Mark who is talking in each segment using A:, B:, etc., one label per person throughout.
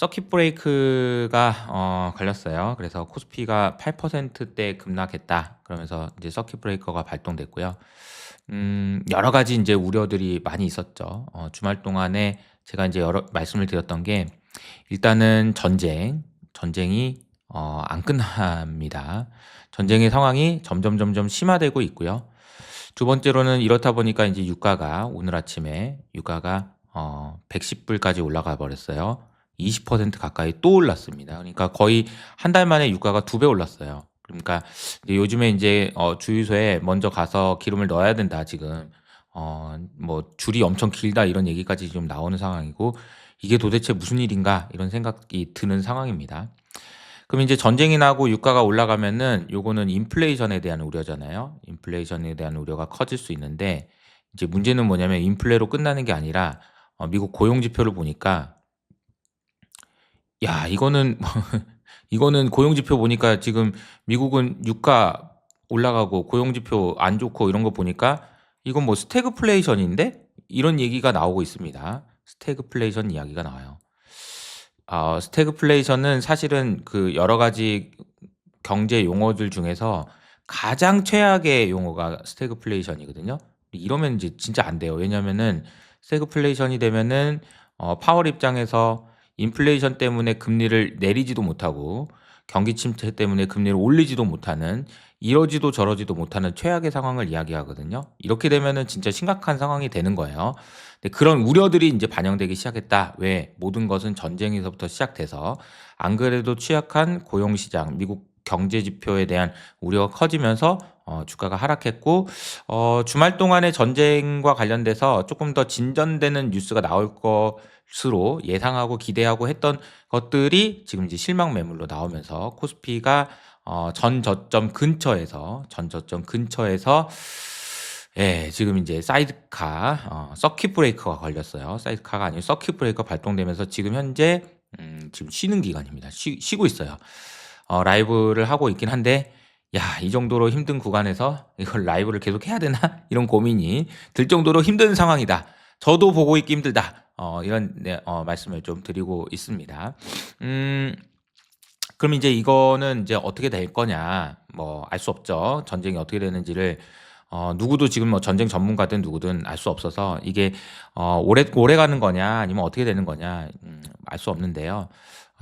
A: 서킷 브레이크가 걸렸어요. 그래서 코스피가 8%대 급락했다. 그러면서 이제 서킷 브레이커가 발동됐고요. 여러 가지 인제 우려들이 많이 있었죠. 주말 동안에 제가 인제 여러 말씀을 드렸던 게 일단은 전쟁이 안 끝납니다. 전쟁의 상황이 점점 심화되고 있고요. 두 번째로는 이렇다 보니까 인제 유가가 오늘 아침에 유가가 110 불까지 올라가 버렸어요. 20% 가까이 또 올랐습니다. 그러니까 거의 한 달 만에 유가가 2배 올랐어요. 그러니까 이제 요즘에 인제 주유소에 먼저 가서 기름을 넣어야 된다 지금. 뭐 "줄이 엄청 길다." 이런 얘기까지 좀 나오는 상황이고 '이게 도대체 무슨 일인가?' 이런 생각이 드는 상황입니다. 그럼 인제 전쟁이 나고 유가가 올라가면은 요거는 인플레이션에 대한 우려잖아요. 인플레이션에 대한 우려가 커질 수 있는데 이제 문제는 뭐냐면 인플레로 끝나는 게 아니라 미국 고용 지표를 보니까 야 이거는 이거는 고용 지표 보니까 지금 미국은 유가 올라가고 고용 지표 안 좋고 이런 거 보니까 '이건 뭐 스태그플레이션인데?' 이런 얘기가 나오고 있습니다. 스태그플레이션 이야기가 나와요. 스태그플레이션은 사실은 그 여러 가지 경제 용어들 중에서 가장 최악의 용어가 스태그플레이션이거든요. 이러면 이제 진짜 안 돼요. 왜냐면은 스태그플레이션이 되면은 파월 입장에서 인플레이션 때문에 금리를 내리지도 못하고 경기 침체 때문에 금리를 올리지도 못하는 이러지도 저러지도 못하는 최악의 상황을 이야기하거든요. 이렇게 되면은 진짜 심각한 상황이 되는 거예요. 근데 그런 우려들이 인제 반영되기 시작했다. 왜? 모든 것은 전쟁에서부터 시작돼서 안 그래도 취약한 고용 시장, 미국 경제 지표에 대한 우려가 커지면서 주가가 하락했고 주말 동안에 전쟁과 관련돼서 쪼끔 더 진전되는 뉴스가 나올 것으로 예상하고 기대하고 했던 것들이 지금 이제 실망 매물로 나오면서 코스피가 전 저점 근처에서 예 지금 인제 사이드카 서킷 브레이커가 걸렸어요. 사이드카가 아니고 서킷 브레이커 발동되면서 지금 현재 지금 쉬는 기간입니다. 쉬고 있어요. 라이브를 하고 있긴 한데 '야 이 정도로 힘든 구간에서 이걸 라이브를 계속 해야 되나?' 이런 고민이 들 정도로 힘든 상황이다. 저도 보고 있기 힘들다. 이런 네 말씀을 좀 드리고 있습니다. 음 그럼 인제 이거는 인제 어떻게 될 거냐 뭐 알 수 없죠. 전쟁이 어떻게 되는지를 누구도 지금 뭐 전쟁 전문가든 누구든 알 수 없어서 이게 오래 가는 거냐 아니면 어떻게 되는 거냐 알 수 없는데요.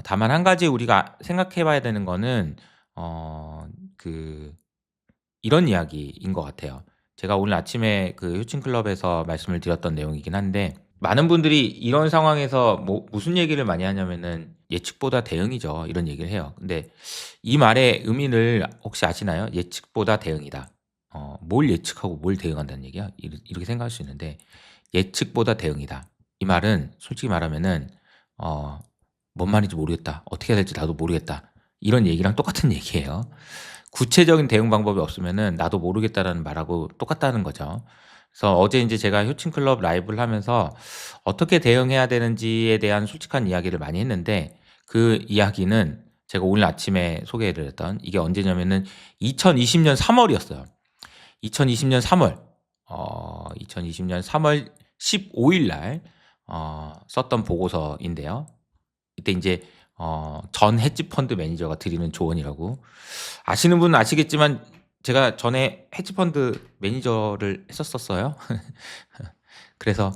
A: 다만 한 가지 우리가 생각해 봐야 되는 거는 어 그 이런 이야기인 것 같아요. 제가 오늘 아침에 그 효친 클럽에서 말씀을 드렸던 내용이긴 한데 많은 분들이 이런 상황에서 뭐 무슨 얘기를 많이 하냐면은 "예측보다 대응이죠." 이런 얘기를 해요. 근데 이 말의 의미를 혹시 아시나요? 예측보다 대응이다. 뭘 예측하고 뭘 대응한다는 얘기야? 이렇게 생각할 수 있는데 예측보다 대응이다. 이 말은 솔직히 말하면은 어 "뭔 말인지 모르겠다. 어떻게 해야 될지 나도 모르겠다." 이런 얘기랑 똑같은 얘기예요. 구체적인 대응 방법이 없으면은 "나도 모르겠다."라는 말하고 똑같다는 거죠. 그래서 어제 인제 제가 효친 클럽 라이브를 하면서 어떻게 대응해야 되는지에 대한 솔직한 이야기를 많이 했는데 그 이야기는 제가 오늘 아침에 소개해 드렸던 이게 언제냐면은 2020년 3 월이었어요. 2020년 3 월 2020년 3월 15일 날 썼던 보고서인데요. 이때 인제 전 헤지 펀드 매니저가 드리는 조언이라고. 아시는 분은 아시겠지만 제가 전에 헤지 펀드 매니저를 했었어요. 그래서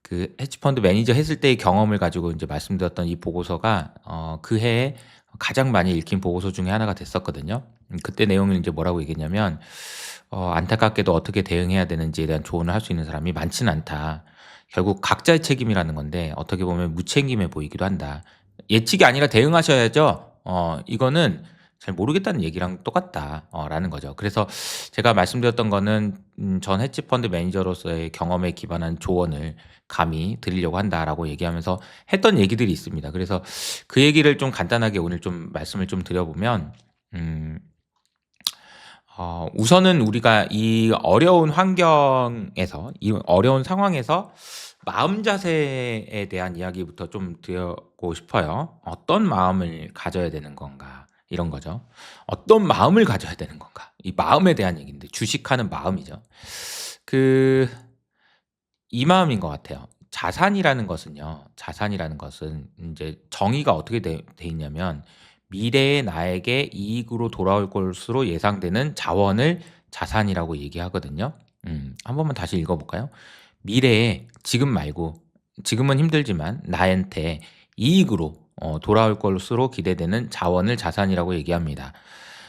A: 그 헤지 펀드 매니저 했을 때의 경험을 가지고 인제 말씀드렸던 이 보고서가 그 해에 가장 많이 읽힌 보고서 중에 하나가 됐었거든요. 그때 내용을 인제 뭐라고 얘기했냐면 "안타깝게도 어떻게 대응해야 되는지에 대한 조언을 할 수 있는 사람이 많지는 않다. 결국 각자의 책임이라는 건데 어떻게 보면 무책임해 보이기도 한다. 예측이 아니라 대응하셔야죠. 이거는 잘 모르겠다는 얘기랑 똑같다." 라는 거죠. 그래서 제가 말씀드렸던 거는 전 헤지 펀드 매니저로서의 경험에 기반한 조언을 감히 드리려고 한다라고 얘기하면서 했던 얘기들이 있습니다. 그래서 그 얘기를 좀 간단하게 오늘 좀 말씀을 좀 드려 보면 음 우선은 우리가 이 어려운 환경에서 이 어려운 상황에서 마음 자세에 대한 이야기부터 좀 드리고 싶어요. '어떤 마음을 가져야 되는 건가.' 이런 거죠. '어떤 마음을 가져야 되는 건가.' 이 마음에 대한 얘기인데 주식하는 마음이죠. 그 이 마음인 것 같아요. 자산이라는 것은 인제 정의가 어떻게 돼 있냐면 미래의 나에게 이익으로 돌아올 것으로 예상되는 자원을 자산이라고 얘기하거든요. 한 번만 다시 읽어 볼까요? 미래에 지금 말고 지금은 힘들지만 나한테 이익으로 돌아올 것으로 기대되는 자원을 자산이라고 얘기합니다.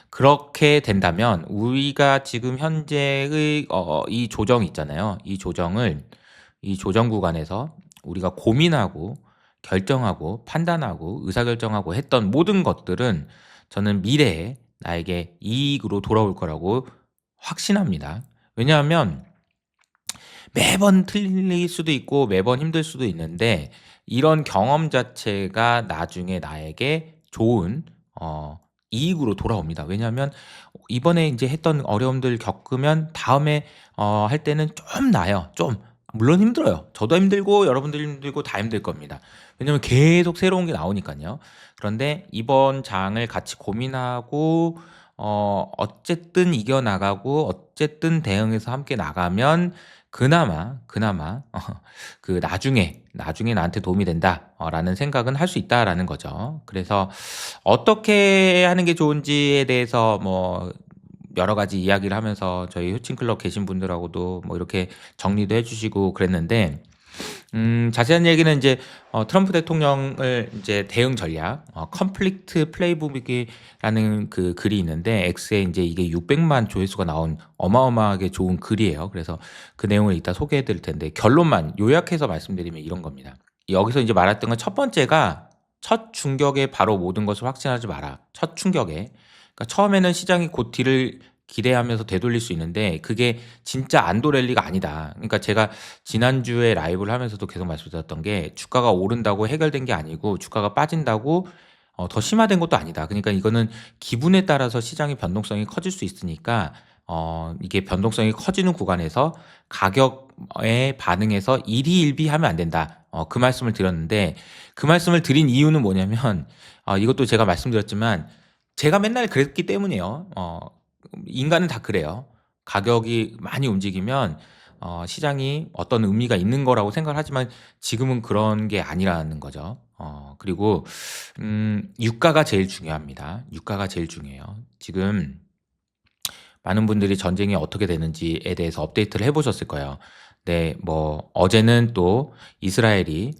A: 그렇게 된다면 우리가 지금 현재의 이 조정 있잖아요. 이 조정 구간에서 우리가 고민하고 결정하고 판단하고 의사결정하고 했던 모든 것들은 저는 미래에 나에게 이익으로 돌아올 거라고 확신합니다. 왜냐하면 매번 틀릴 수도 있고 매번 힘들 수도 있는데 이런 경험 자체가 나중에 나에게 좋은 이익으로 돌아옵니다. 왜냐하면 이번에 인제 했던 어려움들 겪으면 다음에 할 때는 좀 나아요. 좀. 물론 힘들어요. 저도 힘들고 여러분들이 힘들고 다 힘들 겁니다. 왜냐하면 계속 새로운 게 나오니깐요. 그런데 이번 장을 같이 고민하고 어쨌든 이겨 나가고 어쨌든 대응해서 함께 나가면 그나마 그 '나중에 나한테 도움이 된다.' 라는 생각은 할 수 있다라는 거죠. 그래서 어떻게 하는 게 좋은지에 대해서 뭐 여러 가지 이야기를 하면서 저희 효친 클럽 계신 분들하고도 뭐 이렇게 정리도 해 주시고 그랬는데 자세한 얘기는 인제 트럼프 대통령을 인제 대응 전략 conflict playbook이라는 그 글이 있는데 X에 인제 이게 600만 조회수가 나온 어마어마하게 좋은 글이에요. 그래서 그 내용을 이따 소개해 드릴 텐데 결론만 요약해서 말씀드리면 이런 겁니다. 여기서 인제 말했던 건 첫 번째가 "첫 충격에 바로 모든 것을 확신하지 마라." 첫 충격에. 그러니까 처음에는 시장이 곧 뒤를 기대하면서 되돌릴 수 있는데 그게 진짜 안도 랠리가 아니다. 그러니까 제가 지난주에 라이브를 하면서도 계속 말씀드렸던 게 주가가 오른다고 해결된 게 아니고 주가가 빠진다고 더 심화된 것도 아니다. 그러니까 이거는 기분에 따라서 시장의 변동성이 커질 수 있으니까 이게 변동성이 커지는 구간에서 가격에 반응해서 일희일비하면 안 된다. 그 말씀을 드렸는데 그 말씀을 드린 이유는 뭐냐면 이것도 제가 말씀드렸지만 제가 맨날 그랬기 때문이에요. 인간은 다 그래요. 가격이 많이 움직이면 시장이 어떤 의미가 있는 거라고 생각을 하지만 지금은 그런 게 아니라는 거죠. 그리고 유가가 제일 중요합니다. 유가가 제일 중요해요. 지금 많은 분들이 전쟁이 어떻게 되는지에 대해서 업데이트를 해 보셨을 거예요. 네, 뭐 어제는 또 이스라엘이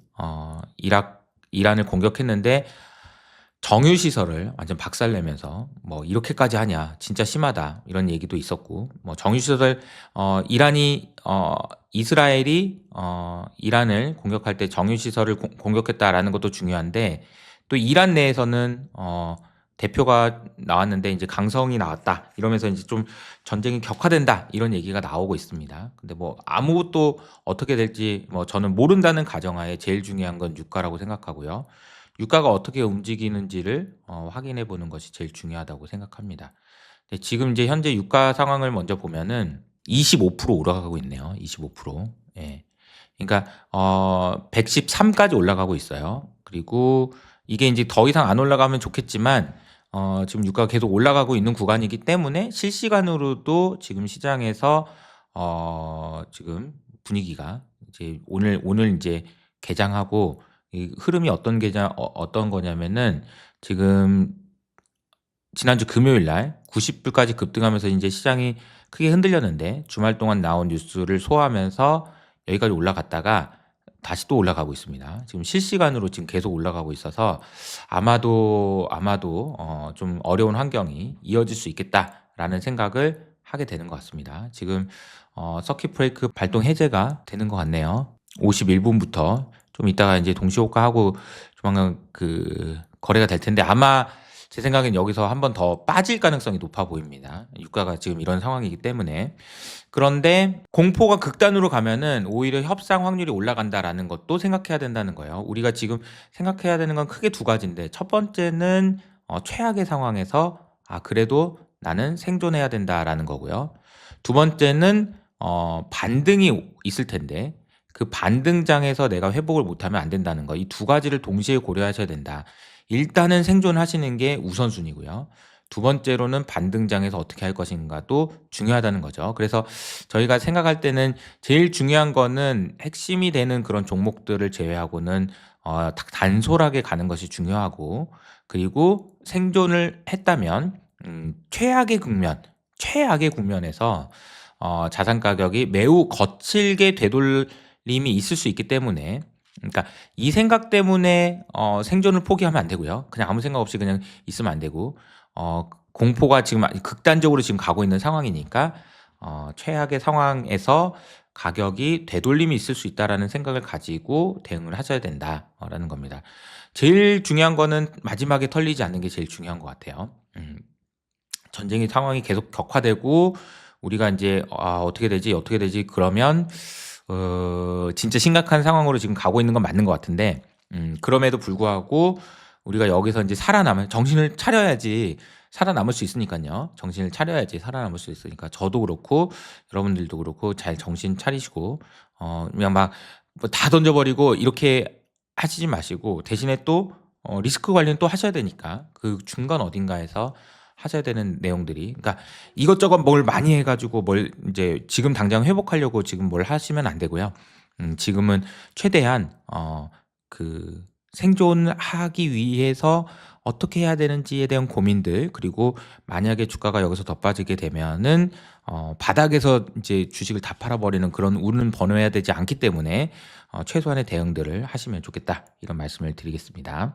A: 이란을 공격했는데 정유 시설을 완전 박살내면서 뭐 "이렇게까지 하냐. 진짜 심하다." 이런 얘기도 있었고 뭐 정유 시설 이스라엘이 이란을 공격할 때 "정유 시설을 공격했다."라는 것도 중요한데 또 이란 내에서는 대표가 나왔는데 인제 "강성이 나왔다." 이러면서 인제 좀 "전쟁이 격화된다." 이런 얘기가 나오고 있습니다. 근데 뭐 아무것도 어떻게 될지 뭐 저는 모른다는 가정하에 제일 중요한 건 유가라고 생각하고요. 유가가 어떻게 움직이는지를 확인해 보는 것이 제일 중요하다고 생각합니다. 네, 지금 이제 현재 유가 상황을 먼저 보면은 25% 올라가고 있네요. 25%. 예. 그러니까 113 까지 올라가고 있어요. 그리고 이게 인제 더 이상 안 올라가면 좋겠지만 지금 유가가 계속 올라가고 있는 구간이기 때문에 실시간으로도 지금 시장에서 지금 분위기가 이제 오늘 인제 개장하고 이 흐름이 어떤 거냐면은 지금 지난주 금요일 날 90 불까지 급등하면서 인제 시장이 크게 흔들렸는데 주말 동안 나온 뉴스를 소화하면서 여기까지 올라갔다가 다시 또 올라가고 있습니다. 지금 실시간으로 지금 계속 올라가고 있어서 아마도 좀 어려운 환경이 이어질 수 있겠다라는 생각을 하게 되는 것 같습니다. 지금 서킷 브레이크 발동 해제가 되는 것 같네요. 51 분부터 좀 이따가 인제 동시효과하고 조만간 그 거래가 될 텐데 아마 제 생각엔 여기서 한 번 더 빠질 가능성이 높아 보입니다. 유가가 지금 이런 상황이기 때문에. 그런데 공포가 극단으로 가면은 오히려 '협상 확률이 올라간다.'라는 것도 생각해야 된다는 거예요. 우리가 지금 생각해야 되는 건 크게 두 가지인데 첫 번째는 최악의 상황에서 '아 그래도 나는 생존해야 된다.'라는 거고요. 두 번째는 반등이 있을 텐데 그 반등장에서 내가 회복을 못하면 안 된다는 거. 이 두 가지를 동시에 고려하셔야 된다. 일단은 생존하시는 게 우선순위고요. 두 번째로는 반등장에서 어떻게 할 것인가도 중요하다는 거죠. 그래서 저희가 생각할 때는 제일 중요한 거는 핵심이 되는 그런 종목들을 제외하고는 단솔하게 가는 것이 중요하고, 그리고 생존을 했다면 최악의 국면에서 자산 가격이 매우 거칠게 되돌림이 있을 수 있기 때문에, 그러니까 이 생각 때문에 생존을 포기하면 안 되고요. 그냥 아무 생각 없이 그냥 있으면 안 되고, 공포가 지금 극단적으로 지금 가고 있는 상황이니까 최악의 상황에서 가격이 되돌림이 있을 수 있다라는 생각을 가지고 대응을 하셔야 된다라는 겁니다. 제일 중요한 거는 마지막에 털리지 않는 게 제일 중요한 것 같아요. 전쟁의 상황이 계속 격화되고 우리가 이제 어떻게 되지 그러면 진짜 심각한 상황으로 지금 가고 있는 건 맞는 것 같은데, 그럼에도 불구하고 우리가 여기서 이제 정신을 차려야지 살아남을 수 있으니까요. 정신을 차려야지 살아남을 수 있으니까 저도 그렇고 여러분들도 그렇고 잘 정신 차리시고 그냥 막 뭐 다 던져버리고 이렇게 하시지 마시고, 대신에 또 리스크 관리는 또 하셔야 되니까 그 중간 어딘가에서 하셔야 되는 내용들이, 그러니까 이것저것 뭘 많이 해가지고 뭘 이제 지금 당장 회복하려고 지금 뭘 하시면 안 되고요. 지금은 최대한 그 생존하기 위해서 어떻게 해야 되는지에 대한 고민들, 그리고 만약에 주가가 여기서 더 빠지게 되면은 바닥에서 이제 주식을 다 팔아버리는 그런 운은 번호해야 되지 않기 때문에 최소한의 대응들을 하시면 좋겠다, 이런 말씀을 드리겠습니다.